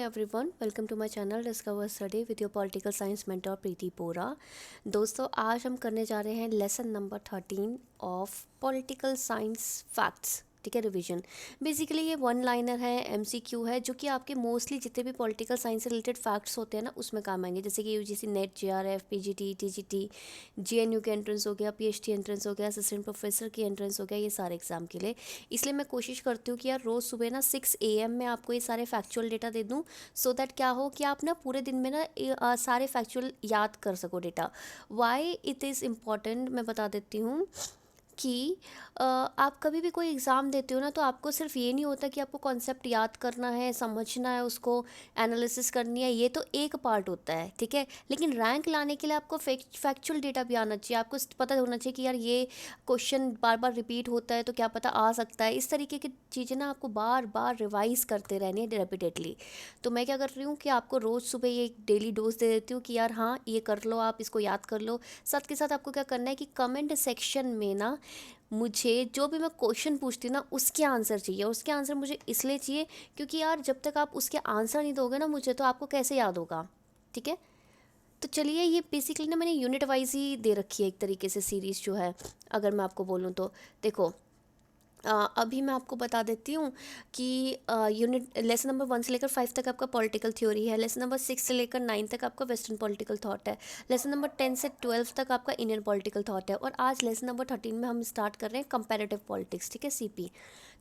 Everyone, welcome to my channel discover study with your political science mentor Preeti Pora. दोस्तों, आज हम करने जा रहे हैं lesson number 13 of political science facts. ठीक है, रिवीजन। बेसिकली ये वन लाइनर है, एमसीक्यू है, जो कि आपके मोस्टली जितने भी पॉलिटिकल साइंस से रिलेटेड फैक्ट्स होते हैं ना, उसमें काम आएंगे। जैसे कि UGC NET, JRF, PGT, TGT, JNU के एंट्रेंस हो गया, पीएचडी एंट्रेंस हो गया, असिस्टेंट प्रोफेसर की एंट्रेंस हो गया, ये सारे एग्जाम के लिए। इसलिए मैं कोशिश करती हूँ कि यार रोज़ सुबह ना 6 AM में आपको ये सारे फैक्चुअल डेटा दे दूँ, सो दैट क्या हो कि आप ना पूरे दिन में ना सारे फैक्चुअल याद कर सको data. Why it is important मैं बता देती हूँ कि आप कभी भी कोई एग्ज़ाम देते हो ना, तो आपको सिर्फ ये नहीं होता कि आपको कॉन्सेप्ट याद करना है, समझना है, उसको एनालिसिस करनी है, ये तो एक पार्ट होता है, ठीक है। लेकिन रैंक लाने के लिए आपको फैक्चुअल डेटा भी आना चाहिए। आपको पता होना चाहिए कि यार ये क्वेश्चन बार बार रिपीट होता है तो क्या पता आ सकता है। इस तरीके की चीज़ें ना आपको बार बार रिवाइज करते रहनी है रेपिटेडली। तो मैं क्या कर रही हूँ कि आपको रोज़ सुबह ये एक डेली डोज दे देती हूँ कि यार हाँ, ये कर लो, आप इसको याद कर लो। साथ के साथ आपको क्या करना है कि कमेंट सेक्शन में ना मुझे जो भी मैं क्वेश्चन पूछती हूँ ना, उसके आंसर चाहिए। और उसके आंसर मुझे इसलिए चाहिए क्योंकि यार जब तक आप उसके आंसर नहीं दोगे ना मुझे, तो आपको कैसे याद होगा। ठीक है, तो चलिए, ये बेसिकली ना मैंने यूनिट वाइज ही दे रखी है एक तरीके से सीरीज़ जो है, अगर मैं आपको बोलूँ तो। देखो, अभी मैं आपको बता देती हूँ कि यूनिट लेसन नंबर 1 से लेकर 5 तक आपका पॉलिटिकल थ्योरी है। लेसन नंबर 6 से लेकर 9 तक आपका वेस्टर्न पॉलिटिकल थॉट है। लेसन नंबर 10 से 12 तक आपका इंडियन पॉलिटिकल थॉट है। और आज लेसन नंबर 13 में हम स्टार्ट कर रहे हैं कंपैरेटिव पॉलिटिक्स। ठीक है, सीपी।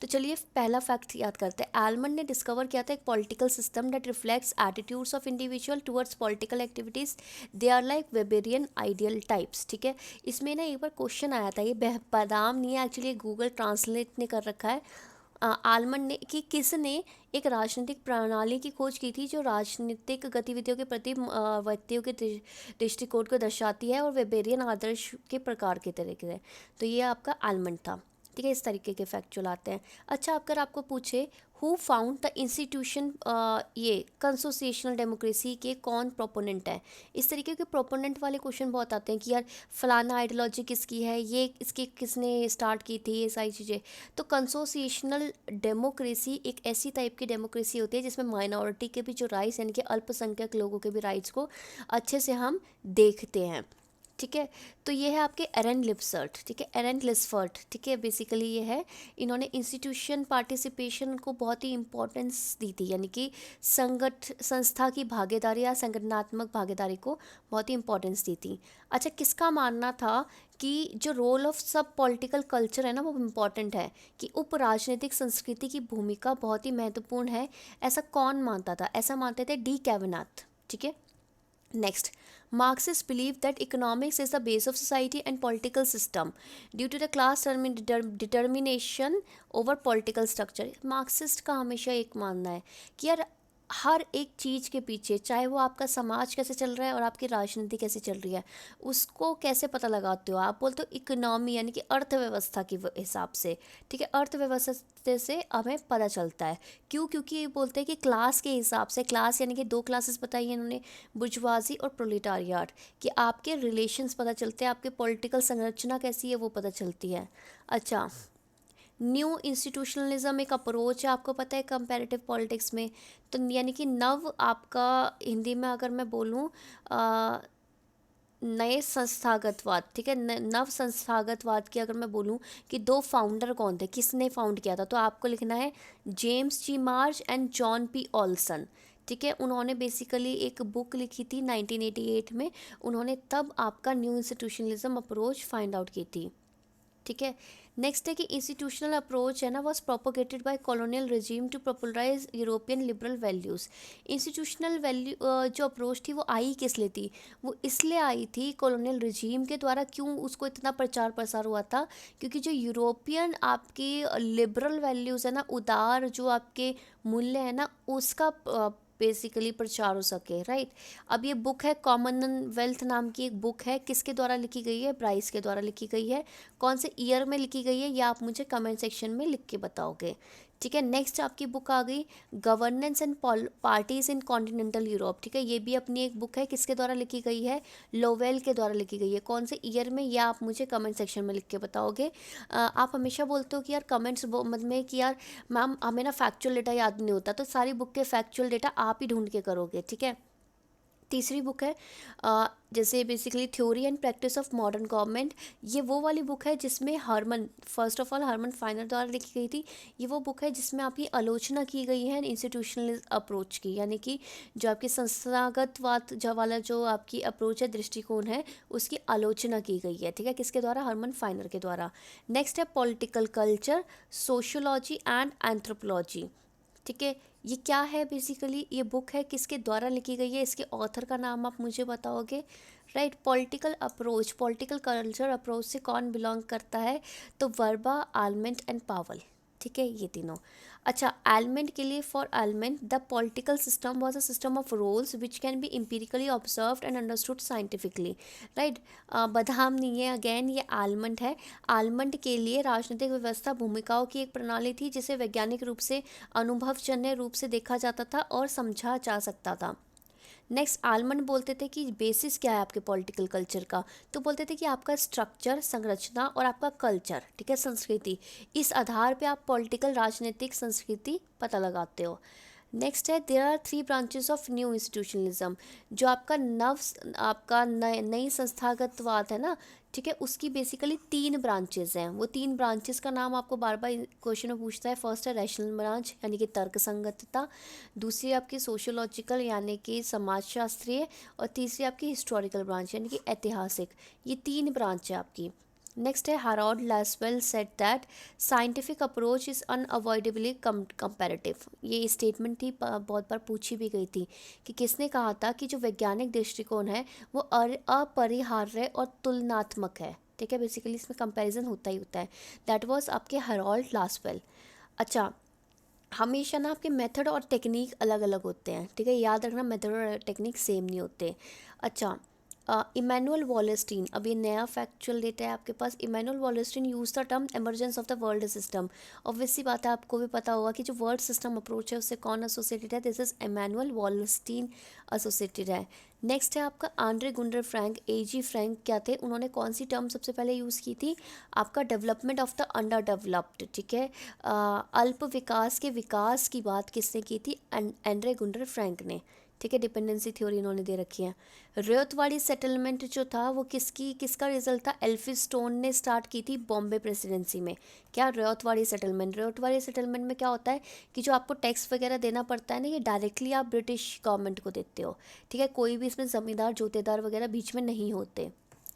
तो चलिए पहला फैक्ट याद करते हैं। एलमंड ने डिस्कवर किया था एक political system that reflects attitudes of individual towards political activities. They are like Weberian ideal types. ठीक है, इसमें ना एक बार क्वेश्चन आया था, ये बादाम नहीं है एक्चुअली, गूगल ट्रांसलेट ने कर रखा है। आलमंड ने कि किसने एक राजनीतिक प्रणाली की खोज की थी जो राजनीतिक गतिविधियों के प्रति व्यक्तियों के दृष्टिकोण को दर्शाती है और वेबेरियन आदर्श के प्रकार के तरीके से। तो ये आपका आलमंड था। ठीक है, इस तरीके के फैक्चुअल आते हैं। अच्छा, अगर आपको पूछे हु फाउंड द इंस्टीट्यूशन, ये कंसोसिएशनल डेमोक्रेसी के कौन प्रोपोनेंट है, इस तरीके के प्रोपोनेंट वाले क्वेश्चन बहुत आते हैं कि यार फलाना आइडियोलॉजी किसकी है, ये इसकी किसने स्टार्ट की थी, ये सारी चीज़ें। तो कंसोसिएशनल डेमोक्रेसी एक ऐसी टाइप की डेमोक्रेसी होती है जिसमें माइनॉरिटी के भी जो राइट्स, यानी कि अल्पसंख्यक लोगों के भी राइट्स को अच्छे से हम देखते हैं। ठीक है, तो ये है आपके एरन लिप्सर्ट। ठीक है, एरन लिस्फर्ट। ठीक है, बेसिकली ये है, इन्होंने इंस्टीट्यूशन पार्टिसिपेशन को बहुत ही इम्पोर्टेंस दी थी, यानी कि संस्था की भागीदारी या संगठनात्मक भागीदारी को बहुत ही इम्पोर्टेंस दी थी। अच्छा, किसका मानना था कि जो रोल ऑफ सब पॉलिटिकल कल्चर है ना, वो इम्पॉर्टेंट है, कि उप राजनीतिक संस्कृति की भूमिका बहुत ही महत्वपूर्ण है। ऐसा कौन मानता था? ऐसा मानते थे डी कैवेनाथ। ठीक है, next, Marxists believe that economics is the base of society and political system due to the class determination over political structure. Marxist का हमेशा एक मानना है कि यार हर एक चीज़ के पीछे, चाहे वो आपका समाज कैसे चल रहा है और आपकी राजनीति कैसे चल रही है, उसको कैसे पता लगाते हो? आप बोलते हो इकोनॉमी, यानी कि अर्थव्यवस्था के हिसाब से। ठीक है, अर्थव्यवस्था से हमें पता चलता है। क्यों? क्योंकि ये बोलते हैं कि क्लास के हिसाब से, क्लास यानी कि 2 क्लासेस बताई हैं इन्होंने, बुर्जुआजी और प्रोलेटारिएट, कि आपके रिलेशंस पता चलते हैं, आपके पॉलिटिकल संरचना कैसी है वो पता चलती है। अच्छा, न्यू इंस्टीट्यूशनलिज्म एक अप्रोच है, आपको पता है, कंपैरेटिव पॉलिटिक्स में। तो यानी कि नव, आपका हिंदी में अगर मैं बोलूँ, नए संस्थागतवाद। ठीक है, नव संस्थागतवाद की अगर मैं बोलूँ कि 2 फाउंडर कौन थे, किसने फाउंड किया था, तो आपको लिखना है James G March and John P Olsen. ठीक है, उन्होंने बेसिकली एक बुक लिखी थी 1988 में, उन्होंने तब आपका new institutionalism approach find out की थी। ठीक है, नेक्स्ट है कि इंस्टीट्यूशनल अप्रोच है ना, was propagated by colonial regime to popularise European liberal values. Institutional value जो अप्रोच थी वो आई किस लिए थी? वो इसलिए आई थी कॉलोनियल रिजीम के द्वारा। क्यों उसको इतना प्रचार प्रसार हुआ था? क्योंकि जो यूरोपियन आपकी लिबरल वैल्यूज़ है ना, उदार जो आपके मूल्य है ना, उसका बेसिकली प्रचार हो सके। राइट, अब ये बुक है, कॉमनवेल्थ नाम की एक बुक है, किसके द्वारा लिखी गई है? ब्राइस के द्वारा लिखी गई है। कौन से ईयर में लिखी गई है ये आप मुझे कमेंट सेक्शन में लिख के बताओगे। ठीक है। नेक्स्ट आपकी बुक आ गई governance and parties in continental Europe. ठीक है, ये भी अपनी एक बुक है, किसके द्वारा लिखी गई है, लोवेल के द्वारा लिखी गई है। कौन से ईयर में, यह आप मुझे कमेंट सेक्शन में लिख के बताओगे। आप हमेशा बोलते हो कि यार कमेंट्स में कि यार मैम हमें ना फैक्चुअल डेटा याद नहीं होता, तो सारी बुक के फैक्चुअल डेटा आप ही ढूंढ के करोगे। ठीक है। तीसरी बुक है जैसे basically theory and practice of modern government. ये वो वाली बुक है जिसमें Herman, first of all Herman Finer द्वारा लिखी गई थी। ये वो बुक है जिसमें आपकी आलोचना की गई है इंस्टीट्यूशनल अप्रोच की, यानी कि जो आपकी संस्थागतवाद जो वाला जो आपकी अप्रोच है, दृष्टिकोण है, उसकी आलोचना की गई है। ठीक है, किसके द्वारा, हरमन फाइनर के द्वारा। नेक्स्ट है political culture, sociology and anthropology. ठीक है, ये क्या है बेसिकली, ये बुक है किसके द्वारा लिखी गई है, इसके ऑथर का नाम आप मुझे बताओगे। Right, political approach, political culture approach से कौन बिलोंग करता है, तो वर्बा, आलमेंट एंड पावल। ठीक है, ये तीनों। अच्छा, एलमेंट के लिए, for element the political system was a system of rules which can be empirically observed and understood scientifically. Right, बदाम नहीं है, अगेन ये आलमंड है। आलमंड के लिए राजनीतिक व्यवस्था भूमिकाओं की एक प्रणाली थी जिसे वैज्ञानिक रूप से अनुभवजन्य रूप से देखा जाता था और समझा जा सकता था। नेक्स्ट, आलमंड बोलते थे कि बेसिस क्या है आपके पॉलिटिकल कल्चर का, तो बोलते थे कि आपका स्ट्रक्चर, संरचना और आपका कल्चर, ठीक है, संस्कृति, इस आधार पे आप पॉलिटिकल, राजनीतिक संस्कृति पता लगाते हो। नेक्स्ट है there are 3 branches of new institutionalism. जो आपका नई संस्थागतवाद है ना, ठीक है, उसकी बेसिकली 3 ब्रांचेस हैं। वो 3 ब्रांचेस का नाम आपको बार बार क्वेश्चन में पूछता है। फर्स्ट है रैशनल ब्रांच, यानी कि तर्क संगतता। दूसरी आपकी सोशियोलॉजिकल, यानी कि समाजशास्त्रीय। और तीसरी आपकी हिस्टोरिकल ब्रांच, यानी कि ऐतिहासिक। ये 3 ब्रांच है आपकी। नेक्स्ट है Harold Lasswell said that scientific approach is unavoidably comparative. ये स्टेटमेंट थी, बहुत बार पूछी भी गई थी कि किसने कहा था कि जो वैज्ञानिक दृष्टिकोण है वो अपरिहार्य और तुलनात्मक है। ठीक है, बेसिकली इसमें कंपैरिजन होता ही होता है। दैट वाज आपके हारोल्ड लासवेल। अच्छा, हमेशा ना आपके मेथड और टेक्निक अलग अलग होते हैं। ठीक है, याद रखना, मेथड और टेक्निक सेम नहीं होते। अच्छा, इमैनुअल वॉलेस्टीन, अब ये नया फैक्चुअल डेटा है आपके पास। Immanuel Wallerstein use the term emergence of the world system. Obvious सी बात है, आपको भी पता होगा कि जो वर्ल्ड सिस्टम अप्रोच है उससे कौन एसोसिएटेड है, दिस इज इमैनुअल वॉलेस्टीन एसोसिएटेड है। नेक्स्ट है आपका आंड्रे गुंडर फ्रैंक, एजी फ्रैंक क्या थे, उन्होंने कौन सी टर्म सबसे पहले यूज़ की थी, आपका development of the under developed. ठीक है, अल्प विकास के विकास की बात किसने की थी, एंड्रे गुंडर फ्रैंक ने। ठीक है, डिपेंडेंसी थ्योरी इन्होंने दे रखी है। रयतवाड़ी सेटलमेंट जो था वो किसका रिजल्ट था, एल्फिस्टोन ने स्टार्ट की थी बॉम्बे प्रेसिडेंसी में। क्या, रयतवाड़ी सेटलमेंट। रयतवाड़ी सेटलमेंट में क्या होता है कि जो आपको टैक्स वगैरह देना पड़ता है ना, ये डायरेक्टली आप ब्रिटिश गवर्नमेंट को देते हो। ठीक है, कोई भी इसमें ज़मींदार जोतेदार वगैरह बीच में नहीं होते।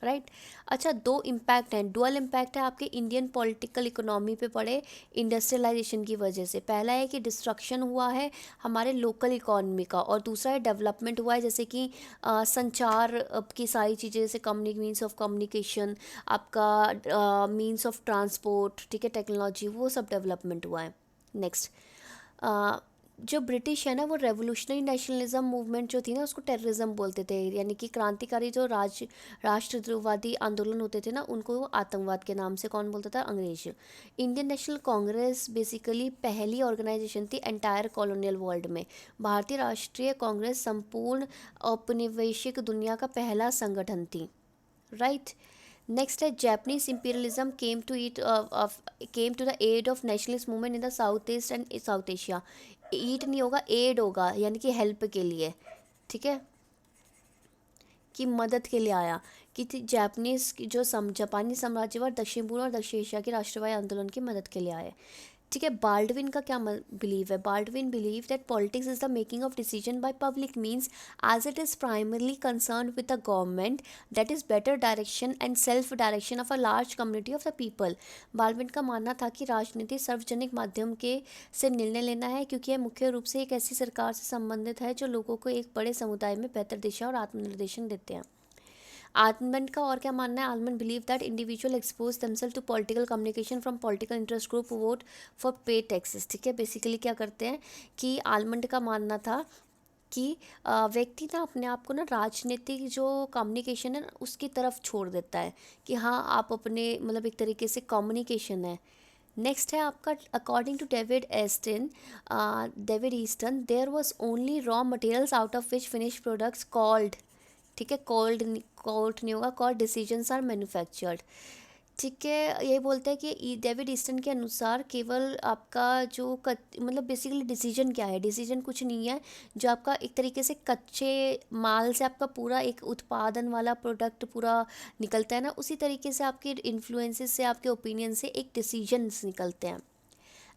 राइट। अच्छा, 2 इम्पैक्ट हैं, डुअल इम्पैक्ट है आपके इंडियन पॉलिटिकल इकोनॉमी पे पड़े इंडस्ट्रियलाइजेशन की वजह से। पहला है कि डिस्ट्रक्शन हुआ है हमारे लोकल इकोनॉमी का, और दूसरा है डेवलपमेंट हुआ है, जैसे कि संचार की सारी चीज़ें, जैसे मीन्स ऑफ कम्युनिकेशन, आपका मीन्स ऑफ ट्रांसपोर्ट, ठीक है, टेक्नोलॉजी, वो सब डेवलपमेंट हुआ है। नेक्स्ट, जो ब्रिटिश है ना, वो रेवोल्यूशनरी नेशनलिज्म मूवमेंट जो थी ना, उसको टेररिज्म बोलते थे, यानी कि क्रांतिकारी जो राष्ट्रवादी आंदोलन होते थे ना, उनको वो आतंकवाद के नाम से कौन बोलता था, अंग्रेज। इंडियन नेशनल कांग्रेस बेसिकली पहली ऑर्गेनाइजेशन थी एंटायर कॉलोनियल वर्ल्ड में। भारतीय राष्ट्रीय कांग्रेस संपूर्ण औपनिवेशिक दुनिया का पहला संगठन थी। राइट। नेक्स्ट है Japanese imperialism came to the aid of nationalist movement in the South East and South Asia. It नहीं होगा, एड होगा, यानी कि हेल्प के लिए। ठीक है, कि मदद के लिए आया, कि जापानीज जो जापानी साम्राज्यवाद दक्षिण पूर्व और दक्षिण एशिया के राष्ट्रवादी आंदोलन की मदद के लिए आए। ठीक है, बाल्डविन का क्या बिलीव है, Baldwin believe that politics is the making of decision by public means as it is primarily concern with the government that is better direction and self direction of a large community of the people. Baldwin का मानना था कि राजनीति सार्वजनिक माध्यम के से निर्णय लेना है, क्योंकि यह मुख्य रूप से एक ऐसी सरकार से संबंधित है जो लोगों को एक बड़े समुदाय में बेहतर दिशा और आत्मनिर्देशन देते हैं। आलमंड का और क्या मानना है, Almond believe that individual expose themselves to political communication from political interest group vote for pay taxes. ठीक है, बेसिकली क्या करते हैं कि आलमंड का मानना था कि व्यक्ति ना अपने आप को ना राजनीतिक जो कम्युनिकेशन है ना उसकी तरफ छोड़ देता है, कि हाँ आप अपने मतलब एक तरीके से कम्युनिकेशन है, नेक्स्ट है आपका according to David Easton there was only raw materials out of which finish products called, ठीक है, कॉल्ड नहीं होगा, कॉल्ड डिसीजंस आर मैन्युफैक्चर्ड। ठीक है, ये बोलते हैं कि डेविड ईस्टन के अनुसार केवल आपका जो मतलब बेसिकली डिसीजन क्या है, डिसीजन कुछ नहीं है, जो आपका एक तरीके से कच्चे माल से आपका पूरा एक उत्पादन वाला प्रोडक्ट पूरा निकलता है ना, उसी तरीके से आपके इन्फ्लुएंसेस से, आपके ओपिनियन से एक डिसीजंस निकलते हैं।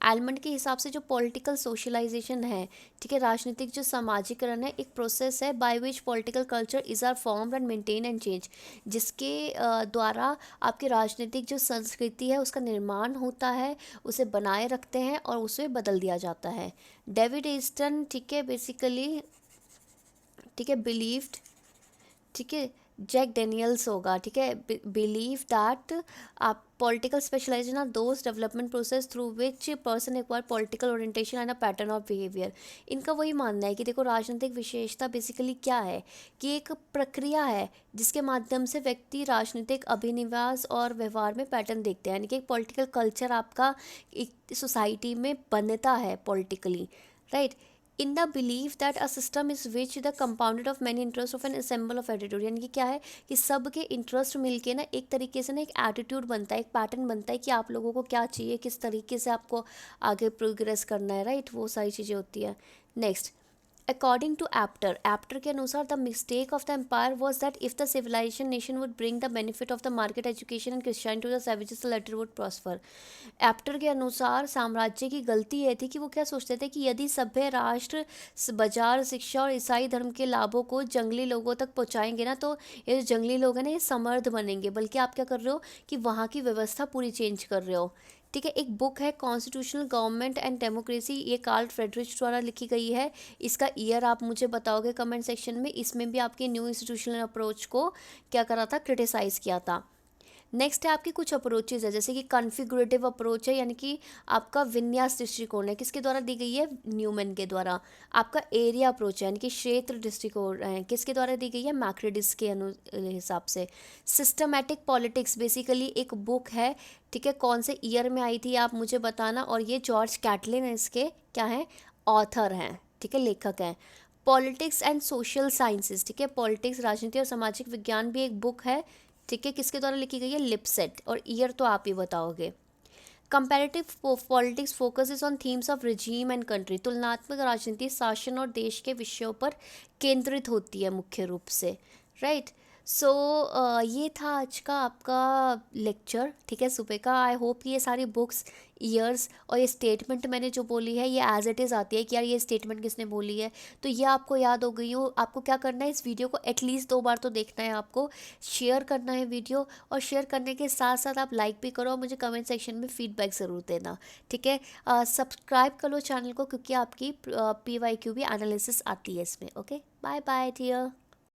एलमंड के हिसाब से जो पॉलिटिकल सोशलाइजेशन है, ठीक है, राजनीतिक जो सामाजिकरण है, एक प्रोसेस है by which political culture is are form and maintain and change, जिसके द्वारा आपकी राजनीतिक जो संस्कृति है उसका निर्माण होता है, उसे बनाए रखते हैं और उसे बदल दिया जाता है। डेविड ईस्टन, ठीक है, बेसिकली, ठीक है, बिलीव्ड, ठीक है, जैक डेनियल्स होगा, ठीक है, बिलीव दैट आप political specialisation are those development process through which person acquire political orientation and a pattern of behaviour. इनका वही मानना है कि देखो राजनीतिक विशेषता बेसिकली क्या है, कि एक प्रक्रिया है जिसके माध्यम से व्यक्ति राजनीतिक अभिनिवेश और व्यवहार में पैटर्न देखते हैं, यानी कि एक पॉलिटिकल कल्चर आपका एक सोसाइटी में बनता है politically, right, in the believe that a system is which the compounded of many interest of an assemble of attitude, यानी कि क्या है कि सबके इंटरेस्ट मिलके ना एक तरीके से ना एक एटीट्यूड बनता है, एक पैटर्न बनता है कि आप लोगों को क्या चाहिए, किस तरीके से आपको आगे प्रोग्रेस करना है, राइट, वो सारी चीज़ें होती है। नेक्स्ट, अकॉर्डिंग टू एप्टर के अनुसार the mistake of the empire was that if the civilisation nation would bring the benefit of the market education and Christian to the savages the latter would prosper. Apter के अनुसार साम्राज्य की गलती ये थी कि वो क्या सोचते थे कि यदि सभ्य राष्ट्र बाजार, शिक्षा और ईसाई धर्म के लाभों को जंगली लोगों तक पहुंचाएंगे ना, तो ये जो जंगली लोग हैं ना ये समर्थ बनेंगे, बल्कि आप क्या कर रहे हो कि वहाँ की व्यवस्था पूरी चेंज कर रहे हो। ठीक है, एक बुक है कॉन्स्टिट्यूशनल गवर्नमेंट एंड डेमोक्रेसी, ये कार्ल फ्रेडरिच द्वारा लिखी गई है। इसका ईयर आप मुझे बताओगे कमेंट सेक्शन में। इसमें भी आपके न्यू इंस्टीट्यूशनल अप्रोच को क्या करा था, क्रिटिसाइज़ किया था। नेक्स्ट है आपकी कुछ अप्रोचेज है, जैसे कि कॉन्फ़िगरेटिव अप्रोच है, यानी कि आपका विन्यास दृष्टिकोण है, किसके द्वारा दी गई है, न्यूमैन के द्वारा। आपका एरिया अप्रोच है, यानी कि क्षेत्र दृष्टिकोण है, किसके द्वारा दी गई है, मैक्रेडिस के हिसाब से। सिस्टमैटिक पॉलिटिक्स बेसिकली एक बुक है, ठीक है, कौन से ईयर में आई थी आप मुझे बताना, और ये जॉर्ज कैटलिन है, इसके क्या है, ऑथर हैं, ठीक है, लेखक हैं। पॉलिटिक्स एंड सोशल साइंसेज, ठीक है, पॉलिटिक्स, राजनीति और सामाजिक विज्ञान भी एक बुक है, ठीक है, किसके द्वारा लिखी गई है, लिपसेट, और ईयर तो आप ही बताओगे। Comparative politics focuses on themes of regime and country, तुलनात्मक राजनीति शासन और देश के विषयों पर केंद्रित होती है मुख्य रूप से, राइट। सो ये था आज का आपका लेक्चर, ठीक है, सुबह का। आई होप कि ये सारी बुक्स, ईयर्स और ये स्टेटमेंट मैंने जो बोली है ये एज इट इज़ आती है कि यार ये स्टेटमेंट किसने बोली है, तो ये आपको याद हो गई हो। आपको क्या करना है, इस वीडियो को एटलीस्ट 2 बार तो देखना है, आपको शेयर करना है वीडियो, और शेयर करने के साथ साथ आप लाइक भी करो और मुझे कमेंट सेक्शन में फीडबैक ज़रूर देना, ठीक है। सब्सक्राइब कर लो चैनल को, क्योंकि आपकी PYQ भी एनालिसिस आती है इसमें। Okay, bye bye dear.